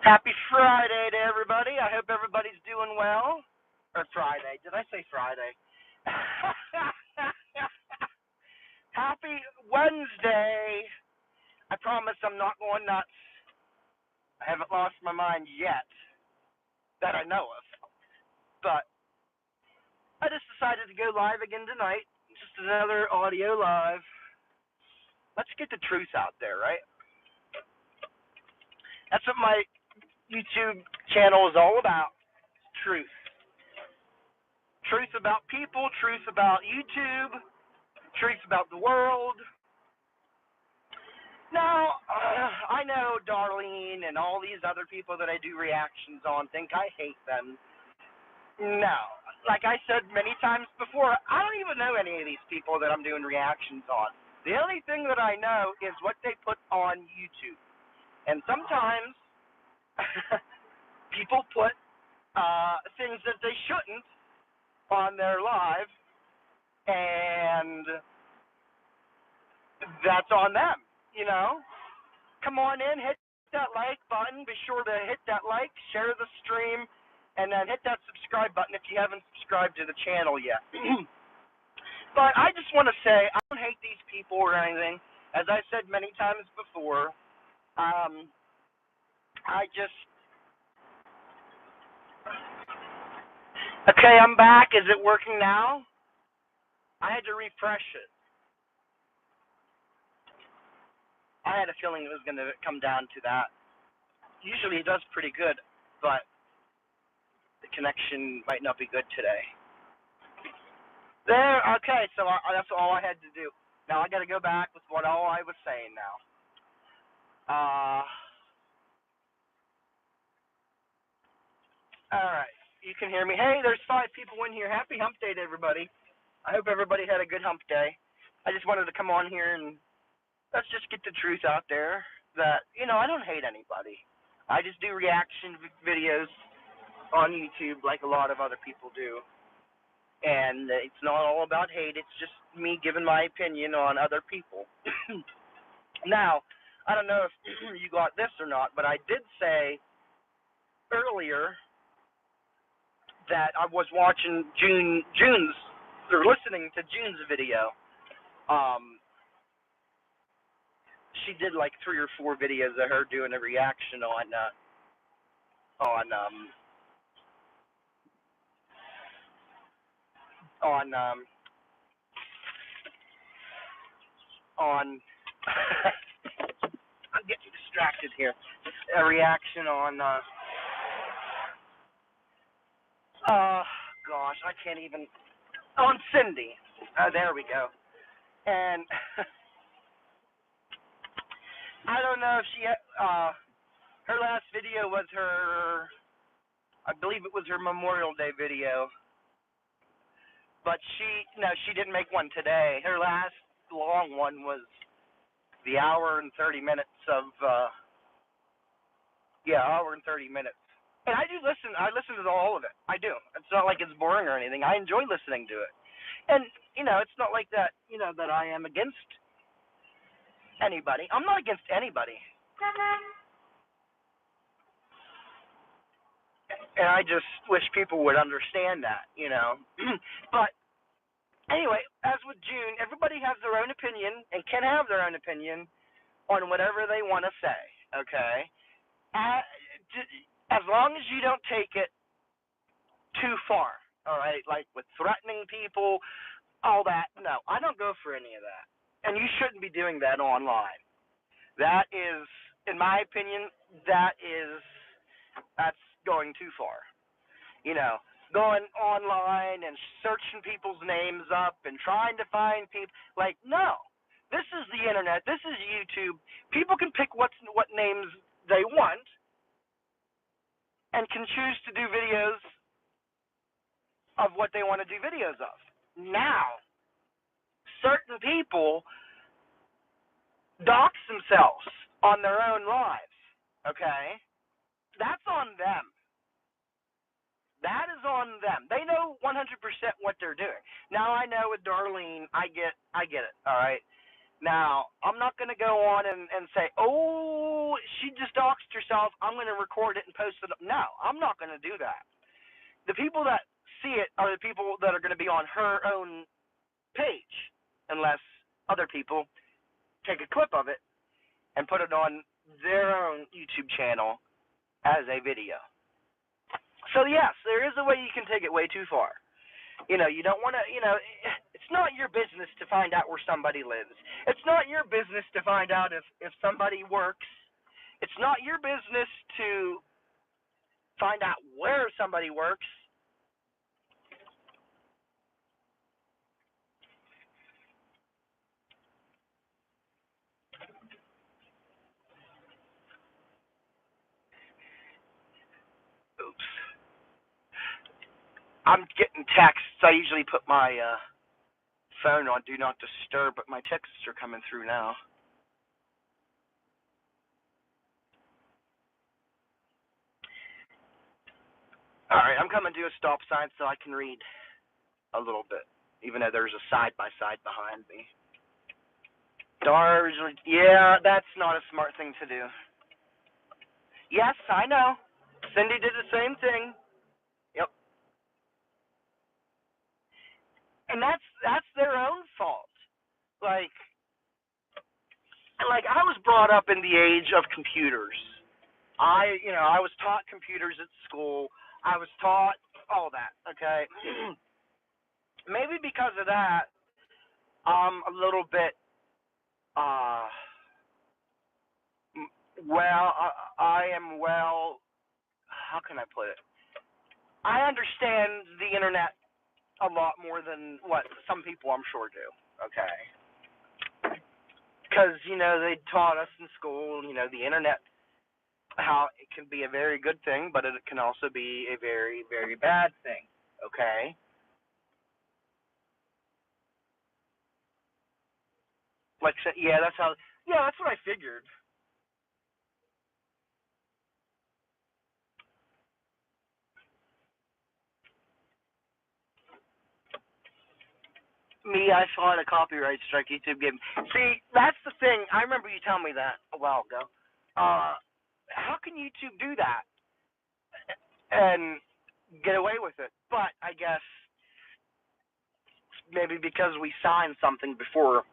Happy Friday to everybody. I hope everybody's doing well. Or Friday. Did I say Friday? Happy Wednesday. I promise I'm not going nuts. I haven't lost my mind yet that I know of. But I just decided to go live again tonight. Just another audio live. Let's get the truth out there, right? That's what my YouTube channel is all about. Truth. Truth about people, truth about YouTube, truth about the world. Now, I know Darlene and all these other people that I do reactions on think I hate them. No. Like I said many times before, I don't even know any of these people that I'm doing reactions on. The only thing that I know is what they put on YouTube. And sometimes people put things that they shouldn't on their live, and that's on them, you know? Come on in, hit that like button. Be sure to hit that like, share the stream, and then hit that subscribe button if you haven't subscribed to the channel yet. But I just want to say, I don't hate these people or anything. As I said many times before, Okay, I'm back. Is it working now? I had to refresh it. I had a feeling it was going to come down to that. Usually it does pretty good, but the connection might not be good today. There, okay, so that's all I had to do. Now I got to go back with what all I was saying now. All right, you can hear me. Hey, there's 5 people in here. Happy hump day to everybody. I hope everybody had a good hump day. I just wanted to come on here and let's just get the truth out there that, I don't hate anybody. I just do reaction videos on YouTube like a lot of other people do. And it's not all about hate. It's just me giving my opinion on other people. Now, I don't know if you got this or not, but I did say earlier that I was watching June's, or listening to June's video. She did like 3 or 4 videos of her doing a reaction on I'm getting distracted here. A reaction on gosh, I can't even, on Cindy. There we go. And I don't know if she her last video was I believe it was her Memorial Day video. But she didn't make one today. Her last long one was the hour and 30 minutes of hour and 30 minutes. And I listen to all of it. I do. It's not like it's boring or anything. I enjoy listening to it. And it's not like that, that I am against anybody. I'm not against anybody. And I just wish people would understand that, But anyway, as with June, everybody has their own opinion and can have their own opinion on whatever they want to say, okay? As long as you don't take it too far, all right? Like with threatening people, all that. No, I don't go for any of that. And you shouldn't be doing that online. That is, in my opinion, that's going too far. Going online and searching people's names up and trying to find people. Like, no. This is the internet. This is YouTube. People can pick what names they want and can choose to do videos of what they want to do videos of. Now, certain people dox themselves on their own lives, okay? That's on them. That is on them. They know 100% what they're doing. Now, I know with Darlene, I get it, all right? Now, I'm not going to go on and say, oh, oh, she just doxed herself, I'm going to record it and post it. No, I'm not going to do that. The people that see it are the people that are going to be on her own page, unless other people take a clip of it and put it on their own YouTube channel as a video. So yes, there is a way you can take it way too far. You don't want to, it's not your business to find out where somebody lives. It's not your business to find out if somebody works. It's not your business to find out where somebody works. Oops. I'm getting texts. I usually put my phone on Do Not Disturb, but my texts are coming through now. All right, I'm coming to a stop sign so I can read a little bit, even though there's a side-by-side behind me. Yeah, that's not a smart thing to do. Yes, I know. Cindy did the same thing. Yep. And that's their own fault. Like I was brought up in the age of computers. I was taught computers at school. I was taught all that, okay? Maybe because of that, I'm a little bit how can I put it? I understand the internet a lot more than what some people I'm sure do, okay? Because, they taught us in school, the internet, how it can be a very good thing, but it can also be a very, very bad thing, okay? That's what I figured. Me, I fought a copyright strike YouTube gave me. See, that's the thing. I remember you telling me that a while ago. How can YouTube do that and get away with it? But I guess maybe because we signed something before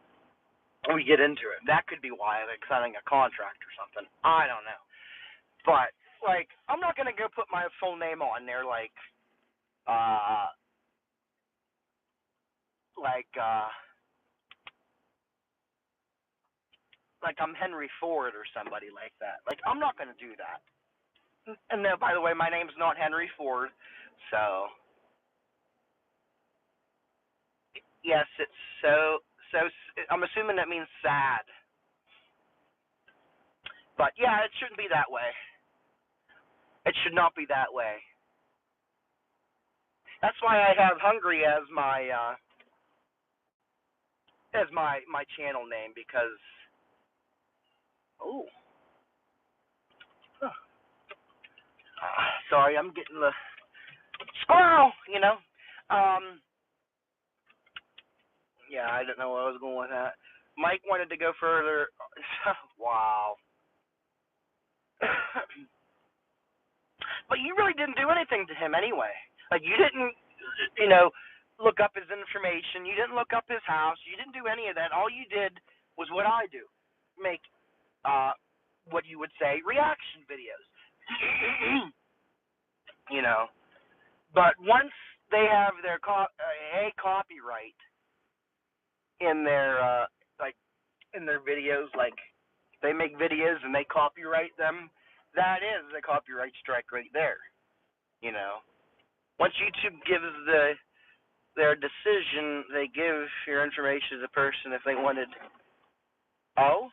we get into it. That could be why, like signing a contract or something. I don't know. But I'm not gonna go put my full name on there uh, like uh, like I'm Henry Ford or somebody like that. I'm not gonna do that. And no, by the way, my name's not Henry Ford, so yes, it's so. I'm assuming that means sad, but yeah, it shouldn't be that way. It should not be that way. That's why I have Hungry as my channel name because oh, huh. Sorry, I'm getting the squirrel. Yeah, I don't know where I was going with that. Mike wanted to go further. Wow. But you really didn't do anything to him anyway. You didn't, look up his information. You didn't look up his house. You didn't do any of that. All you did was what I do, make what you would say reaction videos. you know. But once they have their a copyright in their like in their videos, like they make videos and they copyright them, that is a copyright strike right there. You know. Once YouTube gives their decision, they give your information to the person if they wanted. Oh,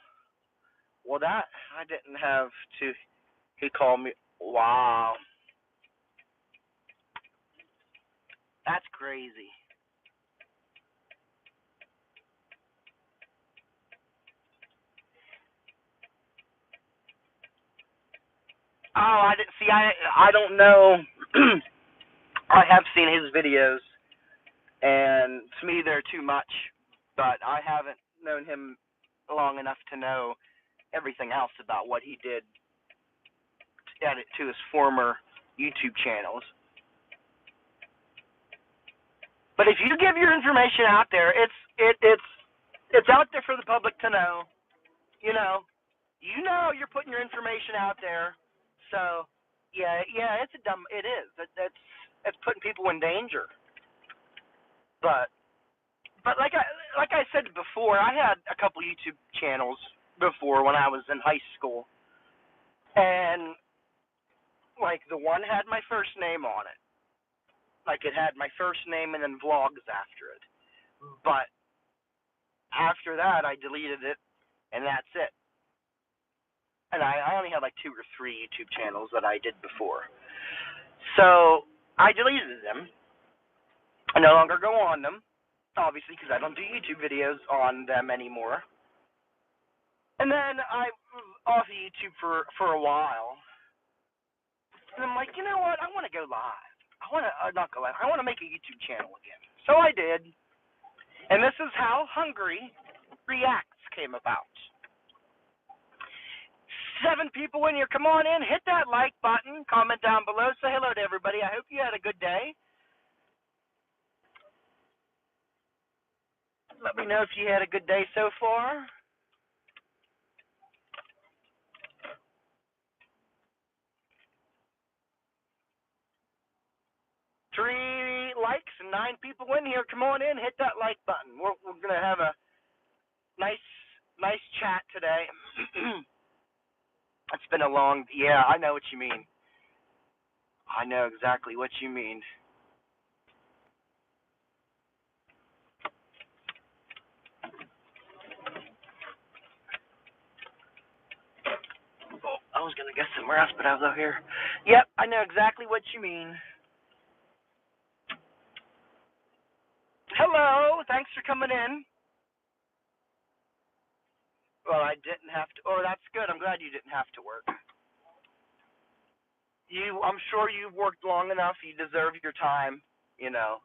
well, that I didn't have to. He called me. Wow, that's crazy. Oh, I didn't see. I don't know. I have seen his videos, and to me they're too much. But I haven't known him long enough to know everything else about what he did to his former YouTube channels. But if you give your information out there, it's out there for the public to know. You know you're putting your information out there. So yeah, it is. It's putting people in danger. But like I said before, I had a couple YouTube channels before when I was in high school, and like the one had my first name on it. Like it had my first name and then vlogs after it. But after that, I deleted it, and that's it. And I only had like 2 or 3 YouTube channels that I did before. So I deleted them. I no longer go on them, obviously, because I don't do YouTube videos on them anymore. And then I was off of YouTube for a while. And I'm like, you know what? I want to go live. I want to not go live. I want to make a YouTube channel again. So I did. And this is how Hungry Reacts came about. 7 people in here. Come on in. Hit that like button. Comment down below. Say hello to everybody. I hope you had a good day. Let me know if you had a good day so far. Three likes and 9 people in here. Come on in. Hit that like button. We're going to have a nice chat today. It's been a long, yeah, I know what you mean. I know exactly what you mean. Oh, I was going to get somewhere else, but I was out here. Yep, I know exactly what you mean. Hello, thanks for coming in. Well, I didn't have to. Oh, that's good. I'm glad you didn't have to work. I'm sure you've worked long enough. You deserve your time, you know.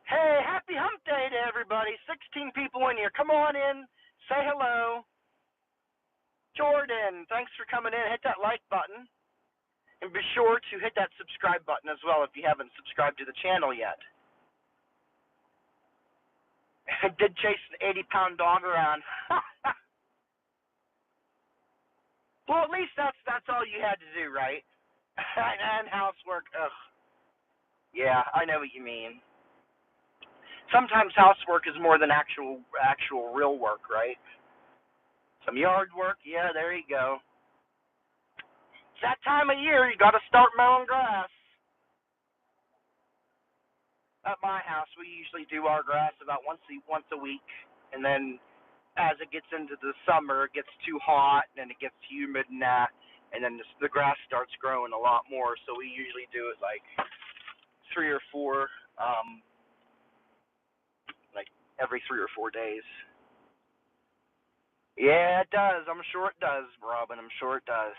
Hey, happy hump day to everybody. 16 people in here. Come on in. Say hello. Jordan, thanks for coming in. Hit that like button. And be sure to hit that subscribe button as well if you haven't subscribed to the channel yet. I did chase an 80-pound dog around. Well, at least that's all you had to do, right? And housework. Ugh. Yeah, I know what you mean. Sometimes housework is more than actual real work, right? Some yard work. Yeah, there you go. It's that time of year. You got to start mowing grass. At my house, we usually do our grass about once a week, and then as it gets into the summer, it gets too hot and it gets humid and that, and then the grass starts growing a lot more. So we usually do it like 3 or 4, like every 3 or 4 days. Yeah, it does. I'm sure it does, Robin. I'm sure it does.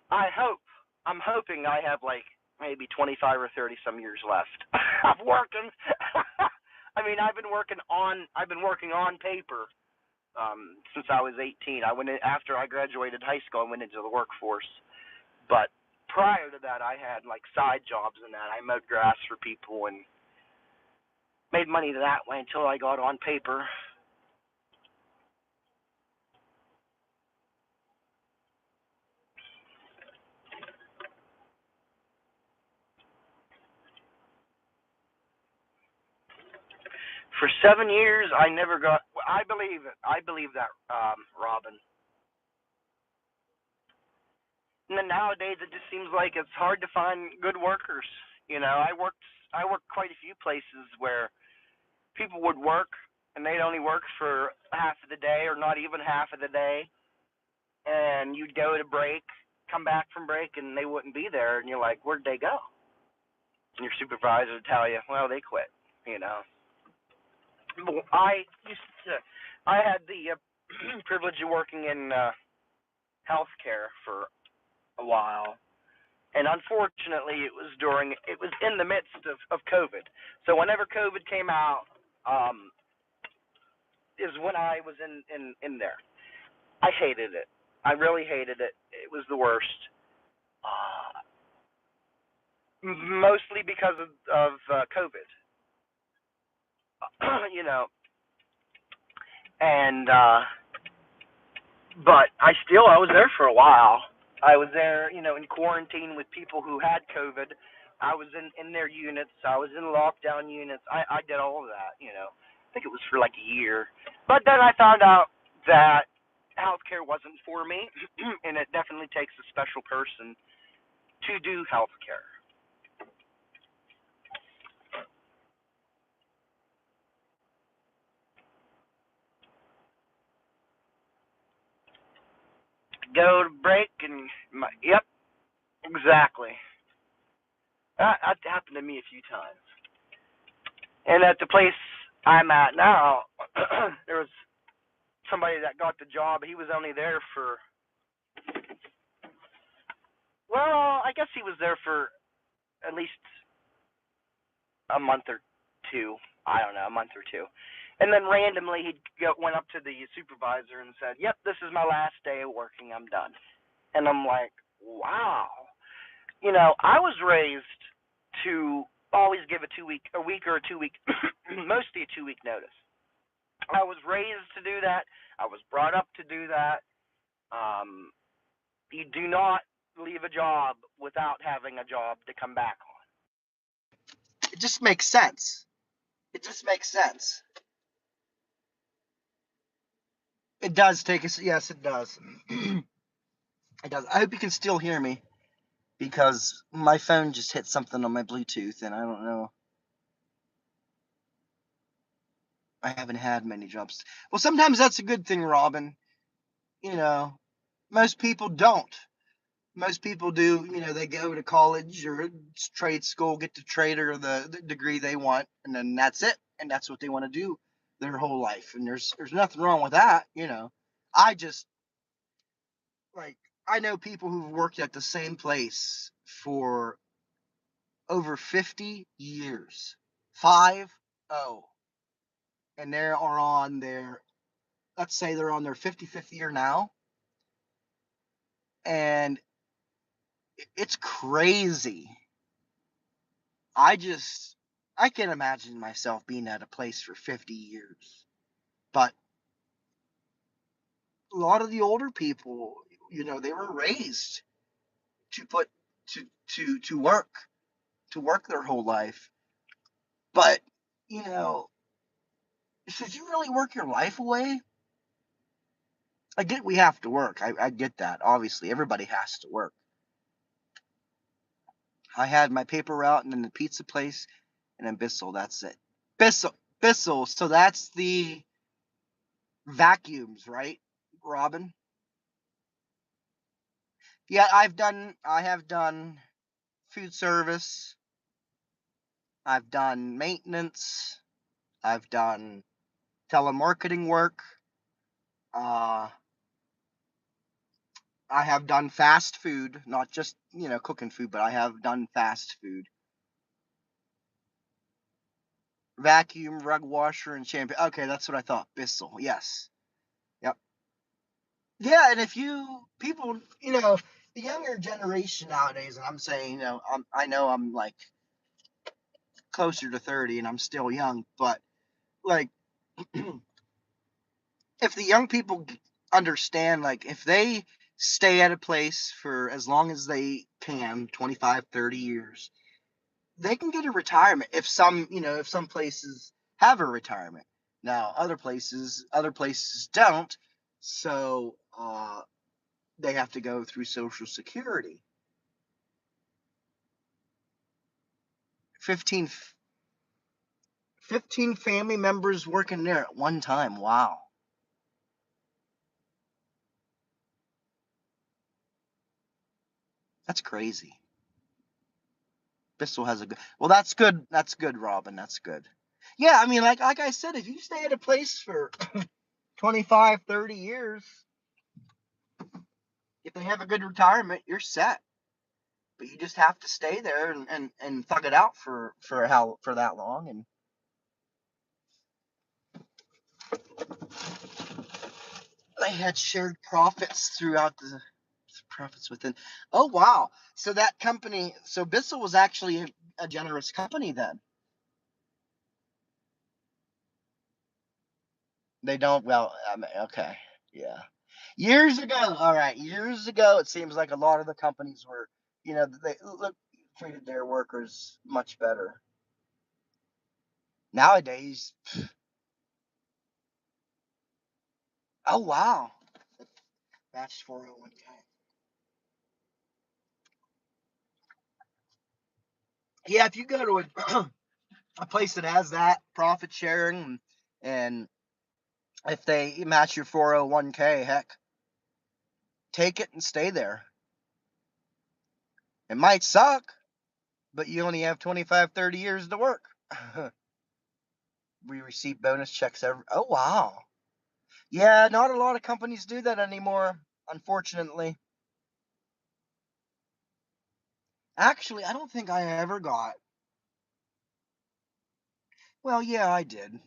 I'm hoping I have like maybe 25 or 30 some years left of working. I mean, I've been working on paper since I was 18. I went in, after I graduated high school, I went into the workforce. But prior to that, I had like side jobs and that. I mowed grass for people and made money that way until I got on paper. For 7 years, I never got. I believe it. I believe that, Robin. And then nowadays, it just seems like it's hard to find good workers. You know, I worked quite a few places where people would work and they'd only work for half of the day or not even half of the day, and you'd go to break, come back from break, and they wouldn't be there, and you're like, where'd they go? And your supervisor would tell you, well, they quit. You know. I had the privilege of working in healthcare for a while, and unfortunately, it was in the midst of COVID. So whenever COVID came out, is when I was in there. I hated it. I really hated it. It was the worst. Uh, Mostly because of COVID. you know, and but I was there for a while. I was there, in quarantine with people who had COVID. I was in their units. I was in lockdown units. I did all of that. I think it was for like a year. But then I found out that healthcare wasn't for me, and it definitely takes a special person to do healthcare. Go to break and yep, exactly. That happened to me a few times. And at the place I'm at now, there was somebody that got the job. He was only there for, well, I guess he was there for at least a month or two. I don't know, a month or two. And then randomly went up to the supervisor and said, "Yep, this is my last day of working. I'm done." And I'm like, "Wow." I was raised to always give a week or a 2 week, mostly a 2 week notice. I was raised to do that. I was brought up to do that. Um, you do not leave a job without having a job to come back on. It just makes sense. It just makes sense. It does take us. Yes, it does. It does. I hope you can still hear me because my phone just hit something on my Bluetooth, and I don't know. I haven't had many jobs. Well, sometimes that's a good thing, Robin. You know, most people don't. Most people do. They go to college or trade school, get the trade or the degree they want, and then that's it. And that's what they want to do their whole life. And there's nothing wrong with that. I just like I know people who've worked at the same place for over 50 years. 50. And they are on their, let's say they're on their 55th year now. And it's crazy. I just, I can't imagine myself being at a place for 50 years. But a lot of the older people, they were raised to put, to work their whole life. But, you know, should you really work your life away? I get we have to work. I get that. Obviously, everybody has to work. I had my paper route and then the pizza place and then Bissell. That's it. Bissell. So that's the vacuums, right, Robin? Yeah, I have done food service. I've done maintenance. I've done telemarketing work. Uh, I have done fast food, not just, cooking food, but I have done fast food. Vacuum, rug washer, and shampoo. Okay, that's what I thought. Bissell. Yes. Yep. Yeah, and if people, the younger generation nowadays, and I'm saying, I know I'm like closer to 30 and I'm still young, but like, if the young people understand, like, if they stay at a place for as long as they can, 25, 30 years, they can get a retirement if some places have a retirement. Now, other places don't, so they have to go through Social Security. 15, 15 family members working there at one time. Wow. That's crazy. Bissell has a good. Well, that's good. That's good, Robin. That's good. Yeah, I mean, like I said, if you stay at a place for 25, 30 years, if they have a good retirement, you're set. But you just have to stay there and thug it out for that long. And had shared profits throughout the profits within. Oh wow! So that company, so Bissell was actually a generous company then. They don't. Well, I mean, okay, yeah. Years ago, all right. Years ago, it seems like a lot of the companies were, they look treated their workers much better. Nowadays, oh wow, matched 401k. Yeah, if you go to a place that has that profit sharing, and if they match your 401k, heck, take it and stay there. It might suck, but you only have 25, 30 years to work. We receive bonus checks every. Oh wow. Yeah, not a lot of companies do that anymore, unfortunately. Actually, I don't think I ever got. Well, yeah, I did.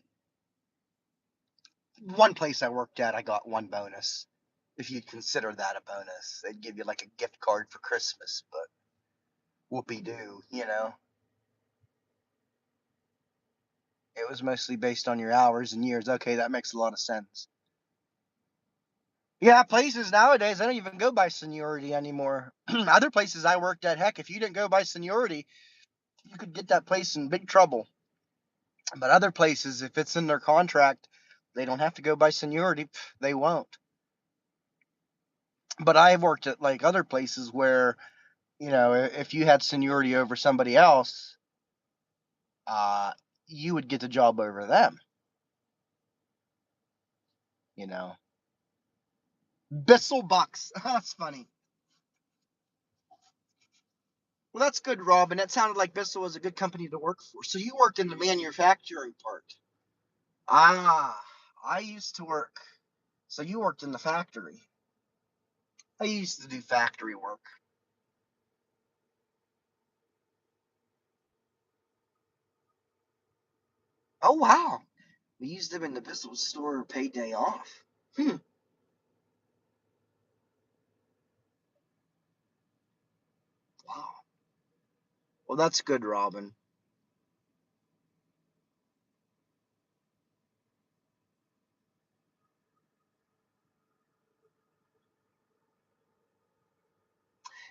One place I worked at, I got one bonus. If you consider that a bonus, they'd give you like a gift card for Christmas, but whoopee doo. It was mostly based on your hours and years. Okay, that makes a lot of sense. Yeah, places nowadays, they don't even go by seniority anymore. Other places I worked at, heck, if you didn't go by seniority, you could get that place in big trouble. But other places, if it's in their contract, they don't have to go by seniority. They won't. But I've worked at like other places where, if you had seniority over somebody else, uh, you would get the job over them. You know, Bissell Bucks. That's funny. Well, that's good, Robin. That sounded like Bissell was a good company to work for. So you worked in the manufacturing part. Ah, I used to work. So you worked in the factory. I used to do factory work. Oh wow. We used them in the Bissell store paid day off. Hmm. Wow. Well, that's good, Robin.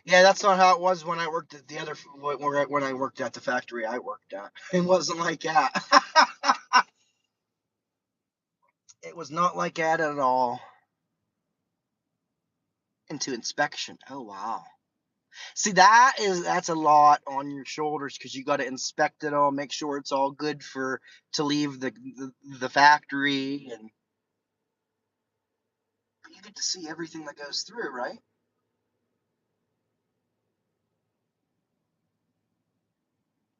Yeah, that's not how it was when I worked at the other when I worked at the factory I worked at. It wasn't like that. It was not like that at all. Into inspection. Oh wow. See, that's a lot on your shoulders because you got to inspect it all, make sure it's all good for to leave the factory, and you get to see everything that goes through, right?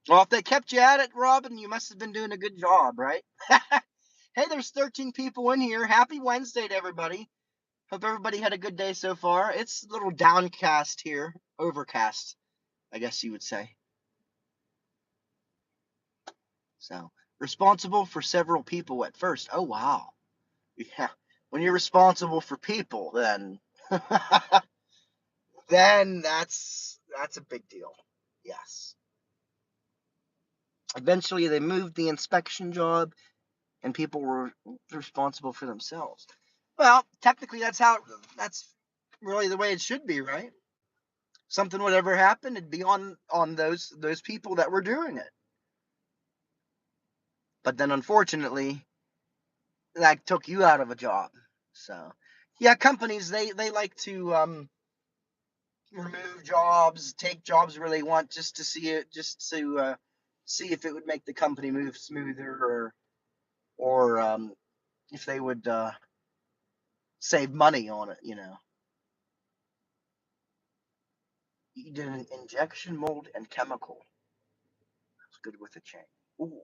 Well, if they kept you at it, Robin, you must have been doing a good job, right? Hey, there's 13 people in here. Happy Wednesday to everybody. Hope everybody had a good day so far. It's a little downcast here, overcast, I guess you would say. So, responsible for several people at first. Oh, wow. Yeah. When you're responsible for people, then then that's a big deal. Yes. Eventually they moved the inspection job and people were responsible for themselves. Well, technically that's really the way it should be, right? Something would ever happen, it'd be on those people that were doing it. But then unfortunately, that took you out of a job. So, yeah, companies they like to remove jobs, take jobs where they want just to see it, just to see if it would make the company move smoother, or if they would save money on it. You did an injection mold and chemical. That's good with a chain. Ooh.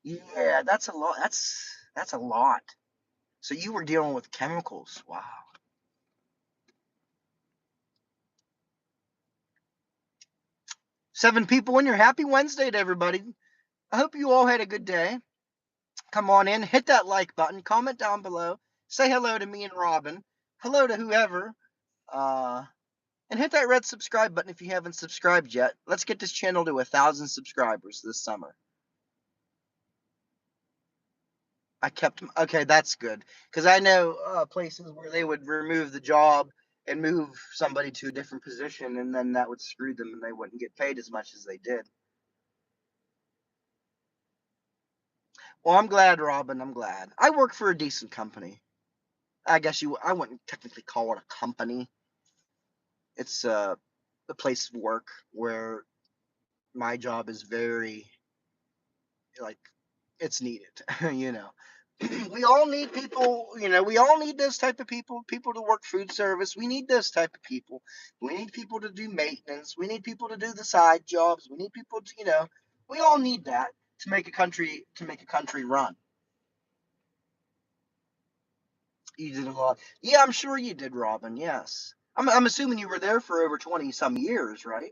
Yeah, that's a lot. That's a lot. So you were dealing with chemicals. Wow. 7 people in here. Happy Wednesday to everybody. I hope you all had a good day. come on in, hit that like button, comment down below, say hello to me and Robin, hello to whoever, and hit that red subscribe button if you haven't subscribed yet. Let's get this channel to 1,000 subscribers this summer. Okay, that's good. Because I know places where they would remove the job and move somebody to a different position, and then that would screw them and they wouldn't get paid as much as they did. Well, I'm glad, Robin. I'm glad. I work for a decent company. I wouldn't technically call it a company. It's a place of work where my job is very, like, it's needed, you know. We all need people, we all need those type of people to work food service. We need those type of people. We need people to do maintenance. We need people to do the side jobs. We need people to, we all need that to make a country run. You did a lot. Yeah, I'm sure you did, Robin. Yes. I'm assuming you were there for over 20 some years, right?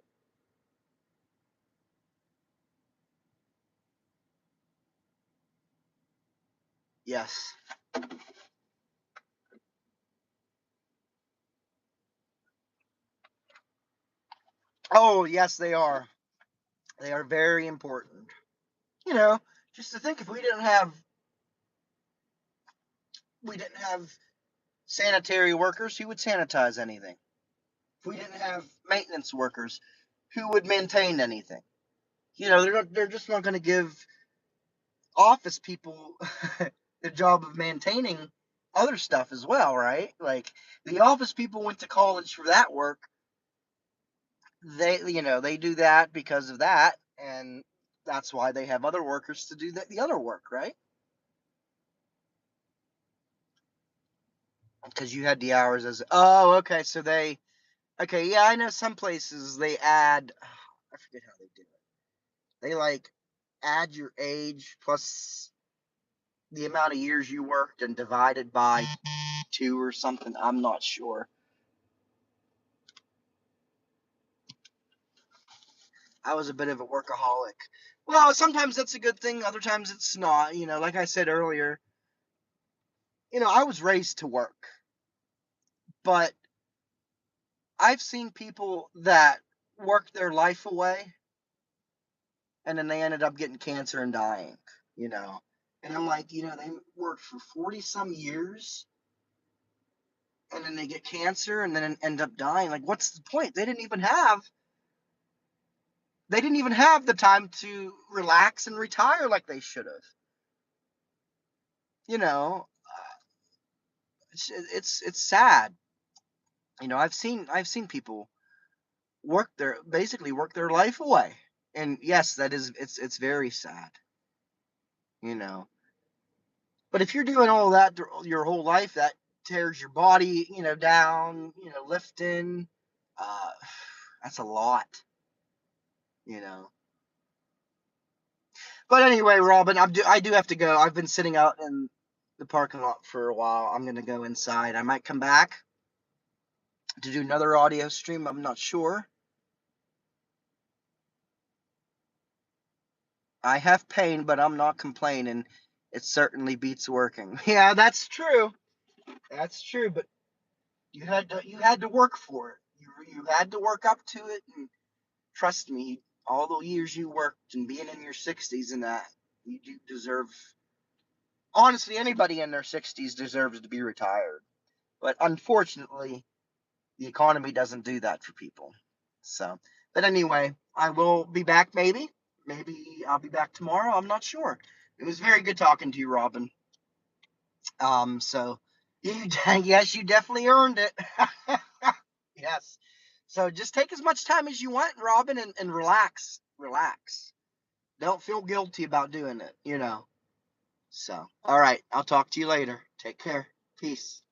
Yes. Oh, yes, they are. They are very important. You know, just to think, if we didn't have sanitary workers, who would sanitize anything? If we didn't have maintenance workers, who would maintain anything? They're just not going to give office people the job of maintaining other stuff as well, right? Like, the office people went to college for that work. They do that because of that, and that's why they have other workers to do the other work, right? Because you had the hours as, oh, okay, so okay, yeah, I know some places they add, I forget how they do it. They like add your age plus the amount of years you worked and divided by 2 or something. I'm not sure. I was a bit of a workaholic. Well, sometimes that's a good thing, other times it's not. Like I said earlier, I was raised to work, but I've seen people that worked their life away and then they ended up getting cancer and dying, you know. And I'm like, they worked for 40 some years and then they get cancer and then end up dying. Like, what's the point? They didn't even have the time to relax and retire like they should have. You know, it's sad. I've seen people basically work their life away. And yes, it's very sad, you know. But if you're doing all that your whole life, that tears your body, down, lifting, uh, that's a lot, you know. But anyway, Robin, I do have to go. I've been sitting out in the parking lot for a while. I'm gonna go inside. I might come back to do another audio stream. I'm not sure. I have pain, but I'm not complaining. It certainly beats working. Yeah, that's true. That's true. But you had to work for it. You had to work up to it, and trust me, all the years you worked and being in your 60s and that, you do deserve. Honestly, anybody in their 60s deserves to be retired. But unfortunately, the economy doesn't do that for people. So, but anyway, I will be back maybe. Maybe I'll be back tomorrow. I'm not sure. It was very good talking to you, Robin. So yes, you definitely earned it. Yes. So just take as much time as you want, Robin, and relax. Relax. Don't feel guilty about doing it, So, all right. I'll talk to you later. Take care. Peace.